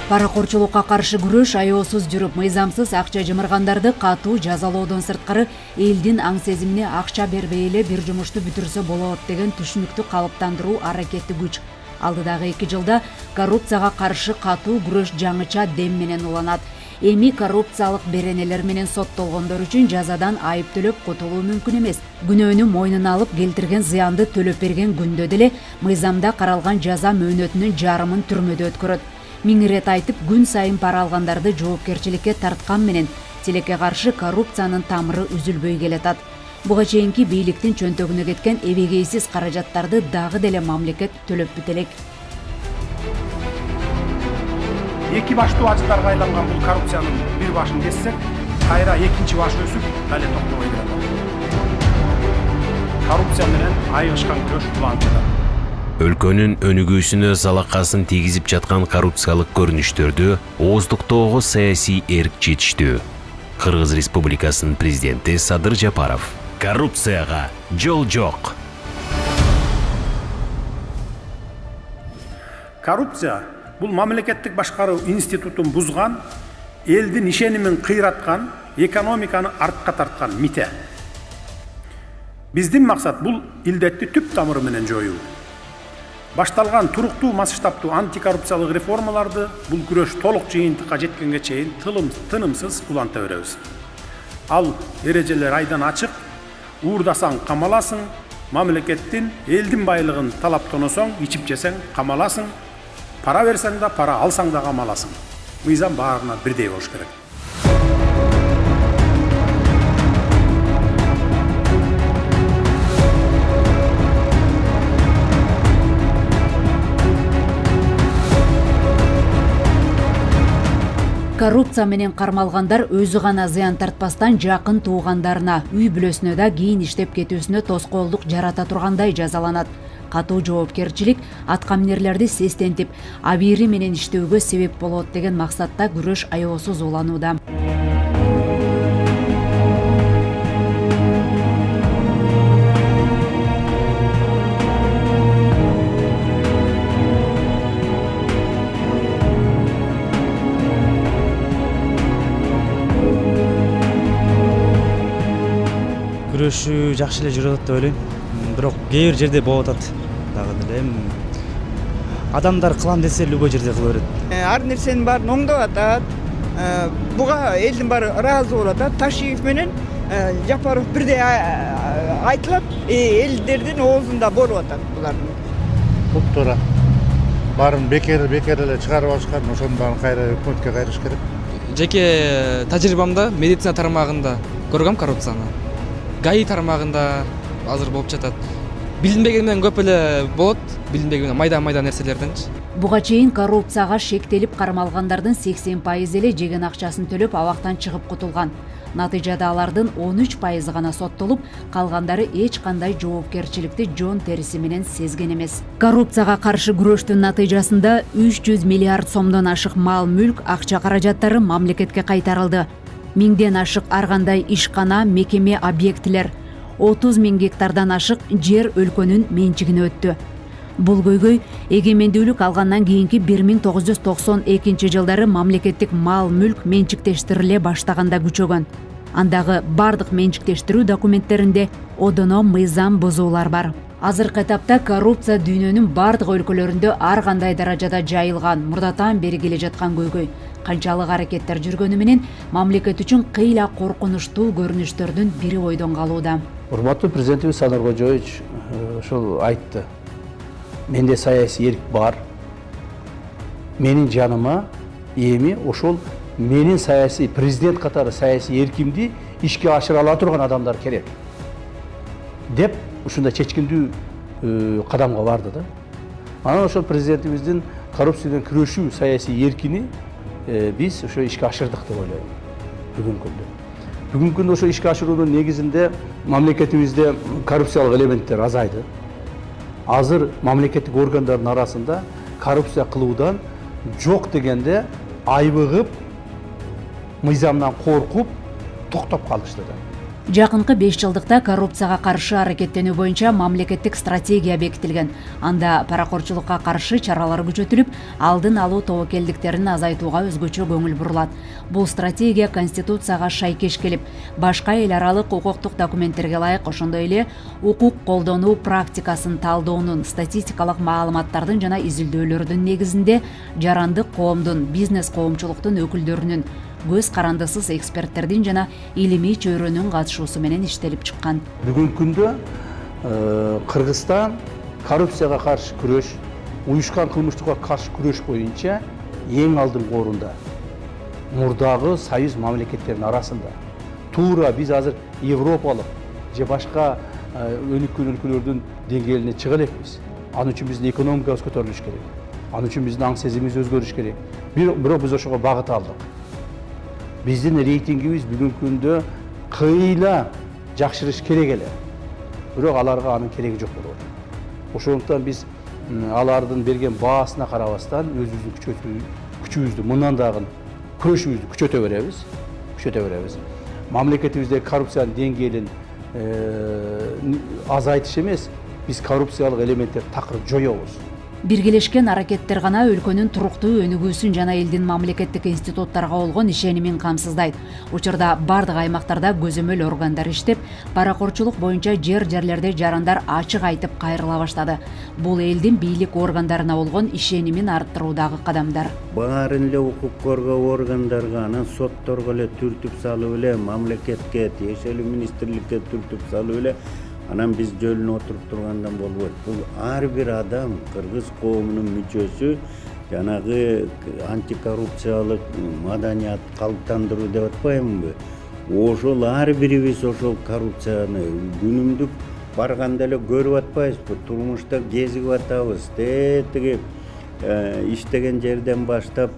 Паракорчулукка каршы күрөш аеосуз жүрүп, мыйзамсыз акча жымыргандарды катуу жазалоодон сырткары элдин аң сезимине акча бербей эле бир жумушту бүтүрсө болот деген түшүнүктү калыптандыруу аракети күч. Алдыдагы 2 жылда коррупцияга каршы катуу күрөш жаңыча дем менен уланат. Эми коррупциялык беренелер менен соттолгондор үчүн жазадан айып төлөп кутулуу мүмкүн эмес. Күнөөнү мойнуна алып келтирген зыянды төлөп берген күндө деле мыйзамда каралган жаза мөөнөтүнүн жарымын түрмөдө өткөрөт. Миң ирет айтып, күн сайын пара алгандарды жоопкерчиликке тарткан менен тилекке каршы коррупциянын тамыры үзүлбөй келатат. Буга чейинки бийликтин чөнтөгүнө кеткен эбегейсиз каражаттарды дагы деле мамлекет төлөп бүт элек. Эки баштуу ажыдарга айланган бул коррупциянын бир башын кессек, кайра экинчи баш өсүп, дале токтобой берет. Коррупция менен айыгышкан күрөш улантылат. Өлкөнүн өнүгүүсүнө залакасын тийгизип жаткан коррупциялык көрүнүштөрдү ооздуктоого саясий эрк жетиштүү. Кыргыз Республикасынын президенти Садыр Жапаров: коррупцияга жол жок. Коррупция бул мамлекеттик башкаруу институтун бузган, элдин ишенимин кыйраткан, экономиканы артка тарткан мите. Биздин максат бул илдетти түп тамыры менен жоюу. Башталган туруктуу масштабтуу антикоррупциялык реформаларды бул күрөш толук жыйынтыкка жеткенге чейин тынымсыз уланта беребиз. Ал эрежелер айдан ачык: уурдасаң камаласың, мамлекеттин, элдин байлыгын талап тоносоң, ичип жесең камаласың, пара берсең да, пара алсаң да камаласың. Мыйзам баарына бирдей болуш керек. Коррупция менен кармалгандар өзү гана зыян тартпастан жакын туугандарына, үй бүлөсүнө да кийин иштеп кетүүсүнө тоскоолдук жарата тургандай жазаланат. Катуу жоопкерчилик аткаминерлерди сестентип, абийири менен иштөөгө себеп болот деген максатта күрөш аеосуз уланууда. Күрөшүү жакшы эле жүрүп атат деп ойлойм. Бирок кээ бир жерде болуп атат. Дагы деле адамдар кылам десе любой жерде кыла берет. Ар нерсенин баарын оңдоп атат. Буга элдин баары ыраазы болуп атат. Ташиев менен Жапаров бирдей айтылат, элдердин оозунда болуп атат булардын. Буп туура. Баарын бекер эле чыгарып алышкан, ошонун баарын кайра өкмөткө кайрыш керек. Жеке тажрыйбамда медицина тармагында көргөм коррупцияны. ГАИ тармагында азыр болуп жатат. Билинбеген менен көп эле болот, билинбеген майда нерселерденчи. Буга чейин коррупцияга шектелип кармалгандардын 80% эле жеген акчасын төлөп абактан чыгып кутулган. Натыйжада алардын 13% гана соттолуп, калгандары эч кандай жоопкерчиликти жон териси менен сезген эмес. Коррупцияга каршы күрөштүн натыйжасында 300 миллиард сомдон ашык мал-мүлк, акча каражаттары мамлекетке кайтарылды. 1000ден ашык ар кандай ишкана, мекеме, объектилер, 30 000 гектардан ашык жер өлкөнүн менчигине өттү. Бул көйгөй эгемендүүлүк алгандан кийинки 1992 жылдары мамлекеттик мал-мүлк менчиктештириле баштаганда күчөгөн. Андагы бардык менчиктештирүү документтеринде одоно мыйзам бузуулар бар. Азыркы этапта коррупция дүйнөнүн бардык өлкөлөрүндө ар кандай даражада жайылган, мурдатан бери келе жаткан көйгөй. Канчалык аракеттер жүргөнү менен мамлекет үчүн кыйла коркунучтуу көрүнүштөрдүн бири ойдон калууда. Урматтуу президентибиз Садыр Кожоевич ошол айтты. Менде саясий эрк бар. Менин жаныма эми ошол менин саясий президент катары саясий эркимди ишке ашыра ала турган адамдар керек деп ушундай чечкиндүү кадамга барды да. Анан ошол президентибиздин коррупциядан күрөшүү саясий эркини биз ошо ишке ашырдык деп ойлойм бүгүнкү күндө. Бүгүнкү күндө ошо ишке ашыруунун негизинде мамлекетибизде коррупциялык элементтер азайды. Азыр мамлекеттик органдардын арасында коррупция кылуудан жок дегенде айбыгып, мыйзамдан коркуп, токтоп калышты да. Жакынкы 5 жылдыкта коррупцияга каршы аракеттенүү боюнча мамлекеттик стратегия бекитилген. Анда паракорчулукка каршы чаралар күчөтүлүп, алдын алуу тобокелдиктерин азайтууга өзгөчө көңүл бурулат. Бул стратегия Конституцияга шайкеш келип, башка эл аралык укуктук документтерге ылайык, ошондой эле укук колдонуу практикасын талдоонун, статистикалык маалыматтардын жана изилдөөлөрдүн негизинде жарандык коомдун, бизнес коомчулуктун өкүлдөрүнүн, көз карандысыз эксперттердин жана илимий чөйрөнүн катышуусу менен иштелип чыккан. Бүгүнкү күндө Кыргызстан коррупцияга каршы күрөш, уюшкан кылмыштыкка каршы күрөш боюнча эң алдыңкы орунда. Мурдагы союз мамлекеттеринин арасында. Туура биз азыр европалык же башка өнүккөн өлкөлөрдүн деңгээлине чыга элекпиз. Анын үчүн биздин экономикабыз көтөрүлүш керек. Анын үчүн биздин аң сезимибиз өзгөрүш керек. Бирок биз ошого багыт алдык. Биздин рейтингибиз бүгүнкү күндө кыйла жакшырыш керек эле. Бирок аларга анын кереги жок болуп атат. Ошондуктан биз алардын берген баасына карабастан өзүбүздүн күчүбүздү мындан дагы күрөшүбүздү күчөтө беребиз. Мамлекетибиздеги коррупциянын деңгээлин азайтыш эмес, биз коррупциялык элементтерди такыр жоёбуз. Биргелешкен аракеттер гана өлкөнүн туруктуу өнүгүүсүн жана элдин мамлекеттик институттарга болгон ишенимин камсыздайт. Учурда бардык аймактарда көзөмөл органдар иштеп, паракорчулук боюнча жерлерде жарандар ачык айтып кайрыла баштады. Бул элдин бийлик органдарына болгон ишенимин арттыруудагы кадамдар. Баарын эле укук коргоо органдарга, анан сотторго эле түртүп салып эле, мамлекетке, тиешелүү министрликке түртүп салып эле, анан биз жөлүнө отуруп тургандан болбойт. Бул ар бир адам, кыргыз коомунун мүчөсү, жанагы антикоррупциялык маданият калыптандыруу деп атпаймынбы? Ошол ар бирибиз ошол коррупцияны күнүмдүк барганда эле көрүп атпайбызбы? Турмушта кезигип атабыз. Тиги иштеген жерден баштап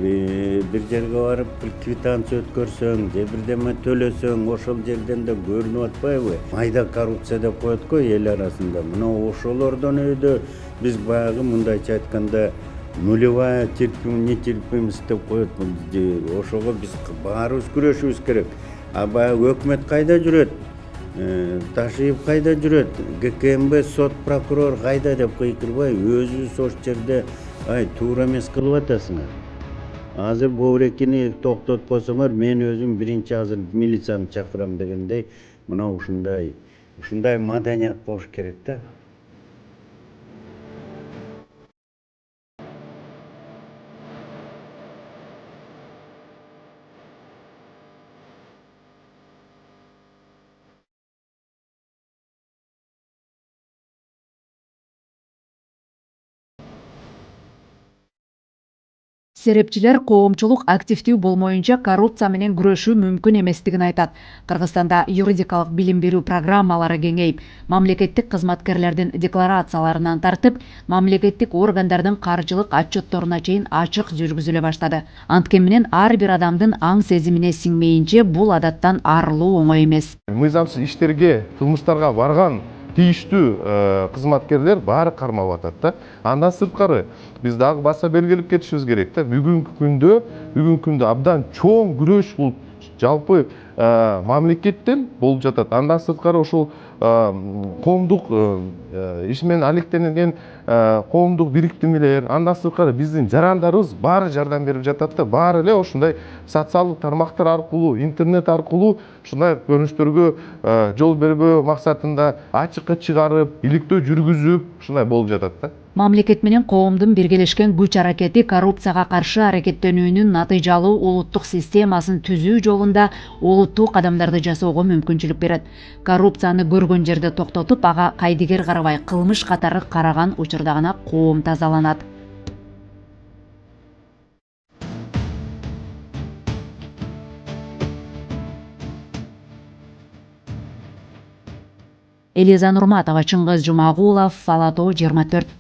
бир жерге барып квитанция өткөрсөң, же бирдеме төлөсөң, ошол жерден да көрүнүп атпайбы? Майда коррупция деп коет го эл арасында. Мына ошолордон өйдө биз баягы мындайча айтканда нулевая нетерпимость деп коет. Ошого биз баарыбыз күрөшүбүз керек. А баягы өкмөт кайда жүрөт? Ташиев кайда жүрөт? ГКМБ, сот, прокурор кайда деп кыйкырбай, өзүбүз ошол жерде туура эмес кылып атасыңар. Азыр Боврекини токтотпосоңор, мен өзүм биринчи азыр милицияны чакырам дегендей, мына ушундай маданият болуш керек да. Серепчилер коомчулук активдүү болмоюнча коррупция менен күрөшүү мүмкүн эместигин айтат. Кыргызстанда юридикалык билим берүү программалары кеңейип, мамлекеттик кызматкерлердин декларацияларынан тартып, мамлекеттик органдардын каржылык отчетторуна чейин ачык жүргүзүлө баштады. Анткени менен ар бир адамдын аң сезимине сиңмейинче бул адаттан арылуу оңой эмес. Мыйзамсыз иштерге, кылмыштарга барган тийиштүү кызматкерлер баары кармалып атат да. Андан сырткары биз дагы баса белгилеп кетишибиз керек да. Бүгүнкү күндө абдан чоң күрөш бул жалпы мамлекеттен болуп жатат. Андан сырткары ошол коомдук иш менен алектенген коомдук бириктимелер, андан сырткары биздин жарандарыбыз баары жардам берип жатат да. Баары эле ушундай социалдык тармактар аркылуу, интернет аркылуу ушундай көрүнүштөргө жол бербөө максатында ачыкка чыгарып, иликтөө жүргүзүп ушундай болуп жатат да. Мамлекет менен коомдун биргелешкен күч аракети коррупцияга каршы аракеттенүүнүн натыйжалуу улуттук системасын түзүү жолунда олуттуу кадамдарды жасоого мүмкүнчүлүк берет. Коррупцияны көргөн жерде токтотуп, ага кайдыгер карабай кылмыш катары караган учурда гана коом тазаланат. Элиза Нурматова, Чыңгыз Жумагулов, Ала Тоо 24.